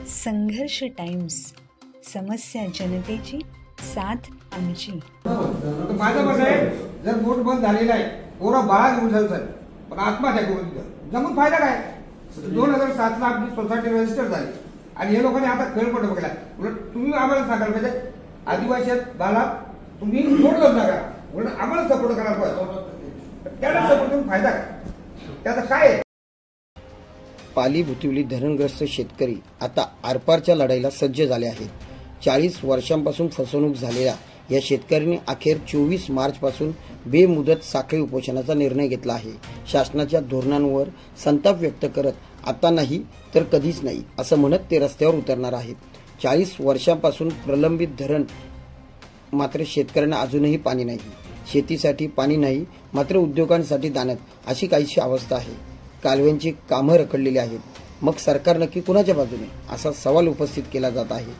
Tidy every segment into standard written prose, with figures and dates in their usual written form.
संघर्ष टाइम्स, समस्या जनतेची, साथ आमची। माझं म्हणणं आहे, जर बोट बंद झालेला आहे, पोरं बाळा घेऊन जाईल सर, पण आत्महत्या करून जमून फायदा काय? 2007 ला आपली सोसायटी रजिस्टर झाली आणि हे लोकांनी आता खेळपट बघला। उलट तुम्ही आम्हाला सांगायला पाहिजे, आदिवासी बाला तुम्ही बोट बंद करा, उलट आम्हाला सपोर्ट करायला पाहिजे। त्याला सपोर्ट करून फायदा काय? त्याचा काय? पाली भुतिवली धरणग्रस्त शेतकरी आता आरपारच्या लढाईला सज्ज झाले आहेत। 40 वर्षांपासून फसवणूक झालेल्या या शेतकऱ्यांनी अखेर 24 मार्च पासून बेमुदत साखळी उपोषणाचा निर्णय घेतला आहे। शासनाच्या धोरणांवर संताप व्यक्त करत आता नाही तर कधीच नाही असं म्हणत ते रस्त्यावर उतरणार आहेत। 40 वर्षांपासून प्रलंबित धरण, मात्र शेतकऱ्यांना अजूनही पाणी नाही। शेतीसाठी पाणी नाही, मात्र उद्योगांसाठी दाणत, अशी काहीशी अवस्था आहे। कालव्यांची कामं रखडलेली आहेत, मग सरकार नक्की कुणाच्या बाजूने, असा सवाल उपस्थित केला जात आहे।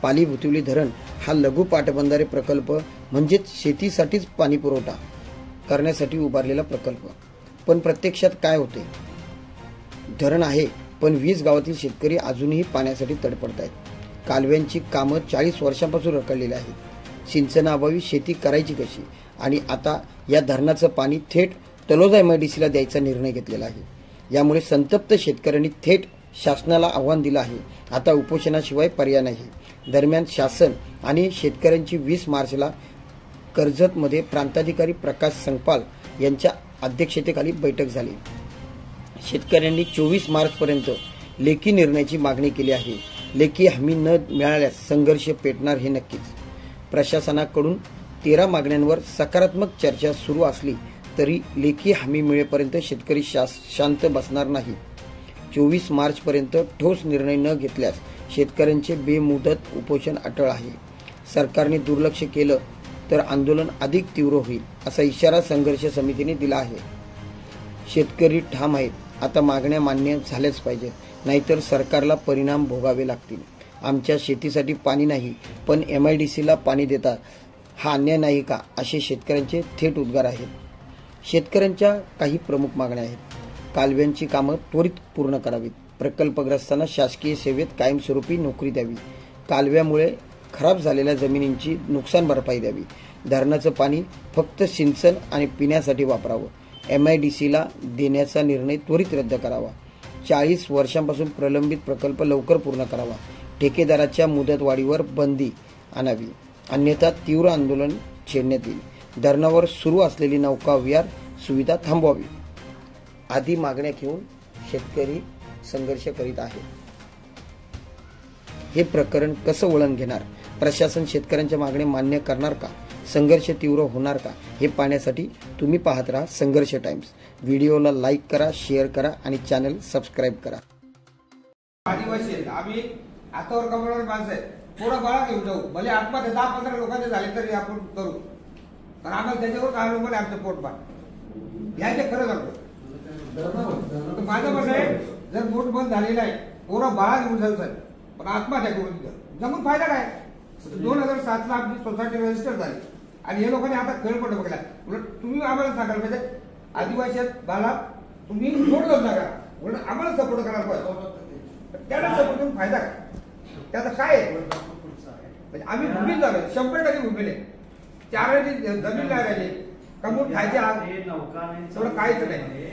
पाली भुतिवली धरण हा लघु पाटबंधारे प्रकल्प म्हणजेच शेतीसाठीच पाणी पुरवठा करण्यासाठी उभारलेला प्रकल्प, पण प्रत्यक्षात काय होते? धरण आहे, पण 20 गावातील शेतकरी अजूनही पाण्यासाठी तडफडत आहेत। कालव्यांची कामं 40 वर्षांपासून रखडलेली आहेत। सिंचनाअभावी शेती करायची कशी? आणि आता या धरणाचं पाणी थेट तलोजा MIDCला द्यायचा निर्णय घेतलेला आहे। यामुळे संतप्त शेतकऱ्यांनी थेट शासनाला आव्हान दिलं आहे, आता उपोषणाशिवाय पर्याय नाही। दरम्यान शासन आणि शेतकऱ्यांची 20 मार्चला कर्जतमध्ये प्रांताधिकारी प्रकाश संगपाल यांच्या अध्यक्षतेखाली बैठक झाली। शेतकऱ्यांनी 24 मार्चपर्यंत लेखी निर्णयाची मागणी केली आहे। लेखी हमी न मिळाल्यास संघर्ष पेटणार हे नक्कीच। प्रशासनाकडून 13 मागण्यांवर सकारात्मक चर्चा सुरू असली तरी लेखी हमी मिळेपर्यंत शेतकरी शांत बसणार नाही। 24 मार्चपर्यंत ठोस निर्णय न घेतल्यास शेतकऱ्यांचे बेमुदत उपोषण अटळ आहे। सरकारने दुर्लक्ष केलं तर आंदोलन अधिक तीव्र होईल, असा इशारा संघर्ष समितीने दिला आहे। शेतकरी ठाम आहेत, आता मागण्या मान्य झाल्याच पाहिजेत, नाहीतर सरकारला परिणाम भोगावे लागतील। आमच्या शेतीसाठी पाणी नाही, पण MIDCला पाणी देतात, हा अन्याय नाही का? असे शेतकऱ्यांचे थेट उद्गार आहेत। शेतकऱ्यांच्या काही प्रमुख मागण्या आहेत। कालव्यांची कामं त्वरित पूर्ण करावीत। प्रकल्पग्रस्तांना शासकीय सेवेत कायमस्वरूपी नोकरी द्यावी। कालव्यामुळे खराब झालेल्या जमिनींची नुकसान भरपाई द्यावी। धरणाचं पाणी फक्त सिंचन आणि पिण्यासाठी वापरावं। MIDCला देण्याचा निर्णय त्वरित रद्द करावा। 40 वर्षांपासून प्रलंबित प्रकल्प लवकर पूर्ण करावा। ठेकेदाराच्या मुदतवाढीवर बंदी आणावी, अन्यथा तीव्र आंदोलन छेडण्यात येईल। धरणावर सुरू असलेली नौकाविहार सुविधा थांबवावी आदी मागण्या घेऊन शेतकरी संघर्ष करीत आहे। हे प्रकरण कसं वळण घेणार? प्रशासन शेतकऱ्यांच्या मागण्या मान्य करणार का? संघर्ष तीव्र होणार का? हे पाहण्यासाठी तुम्ही पाहत राहा संघर्ष टाइम्स। व्हिडिओला लाईक करा, शेअर करा आणि चॅनल सबस्क्राईब करा। आदिवासी आम्ही हातावर कमवणारे माणसं आहे, पोरं बाळा घेऊन जाऊ, भले आत्महत्या 10-15 लोकांचे झाले तरी आपण करू, पण आम्हाला त्याच्यावर काय लोक आमचं पोट पाठ याचे खरं करतो। माझं म्हणणं आहे, जर बोट बंद झालेला आहे, पोरं बाळा घेऊन जाईल सर, पण आत्महत्या करून जमून फायदा काय? 2007 ला आपली सोसायटी रजिस्टर झाली आणि हे लोकांनी आता खेळपट बघला। उलट तुम्ही आम्हाला सांगायला पाहिजे, आदिवासी बाला तुम्ही बोट बंद करा, उलट आम्हाला सपोर्ट करायला पाहिजे। त्याला सपोर्ट करून फायदा काय? त्याचा काय? आम्ही भूमीत झालो, 100% भूमीले 4 जमीन लागायची, कमवून खायचे थोडं काहीच नाही।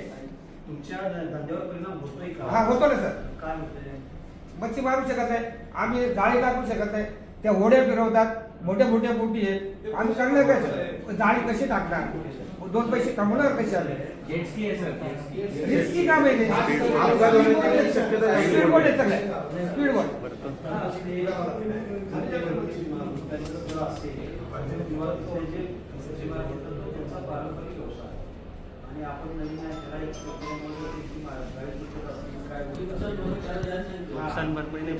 तुमच्या धंद्यावर परिणाम होतोय का? हा, होतो ना सर। काय होतंय? मच्छी मारू शकत नाही, आम्ही जाळी टाकू शकत नाही, त्या होड्या फिरवतात, मोठ्या मोठ्या बोटी आहेत, आम्ही करणार काय? जाळी कशी टाकणार? 2 पैसे कमवणार कसे? रिस्की काम आहे, स्पीडबोट आहे सगळं, स्पीडबोट। नुकसान भरपाई नाही,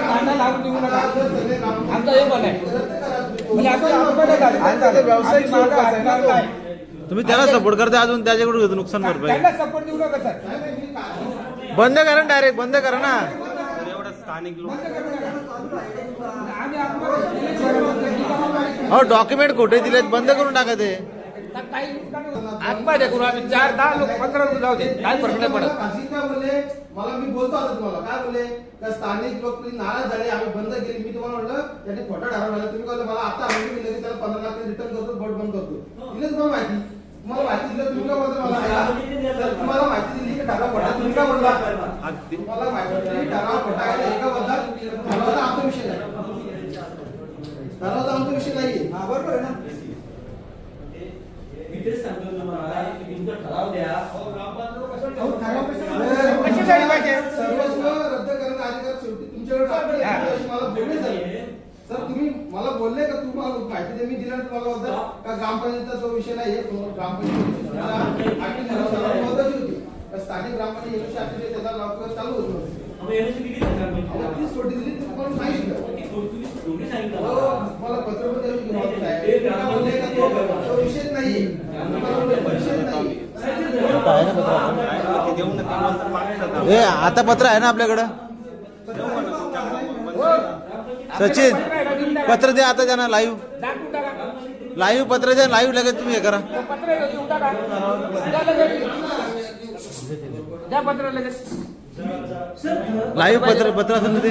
भांडण लावून देऊ नका, आमचा हे पण आहे। तुम्ही त्याला सपोर्ट करता, अजून त्याच्याकडून घेतो नुकसान भरपाई। त्याला सपोर्ट देऊ नका सर, बंद करा डायरेक्ट, बंद करा ना। एवढं स्थानिक लोक आम्ही हो डॉक्युमेंट खोटे दिलेत, बंद करून टाका ते. आत्महत्या करू आम्ही 4-10 लोक 15 लोक जाऊ दे, काय फरक नाही पडत. फाशी काय बोलले मला, मी बोलतो आता तुम्हाला काय बोलले का स्थानिक लोक नाराज झाले, आम्ही बंद केली. मी तुम्हाला म्हटलं त्यांनी खोटा ठरवला, तुम्ही बोलले मला आता आम्ही मी लगेच त्याला 15 लाख रिटर्न करतो, बोट बंद करतो. दिलं तुम्हाला माहिती, तुम्हाला माहिती दिलं, तुम्ही काय बोलता मला, तुम्हाला माहिती दिली की ठराव खोटा, तुम्ही काय बोलला, तुम्हाला माहिती दिली ठराव खोटा आहे, एका बद्दल ठरावाचा आमचा विषय नाही, ठरावाचा आमचा विषय नाही. बरोबर आहे ना. मी तेच सांगतो तुम्हाला की तुमचा ठराव द्या. कशासाठी पाहिजे? सर्वस्व रद्द करण्याचा अधिकार शेवटी तुमच्याकडे आहे. मला बोलले सर, तुम्ही मला बोलले का तुम्हाला माहिती दे, मी दिला तुम्हाला होता का ग्रामपंचायतीचा तो विषय नाही, ग्रामपंचायत महत्वाची होती. स्थानिक ग्रामपंचायत 188 त्याचा लवकर चालू होत नव्हतं. तीच छोटी दिली तुम्हाला सांगितलं, मला पत्र विषय नाही, विषय नाही. हे आता पत्र आहे ना आपल्याकडं. सचिन पत्र द्या आता त्यांना, लाईव्ह पत्र द्या, लाईव्ह लगेच तुम्ही हे करा. लाईव्ह पत्र असेल ना ते.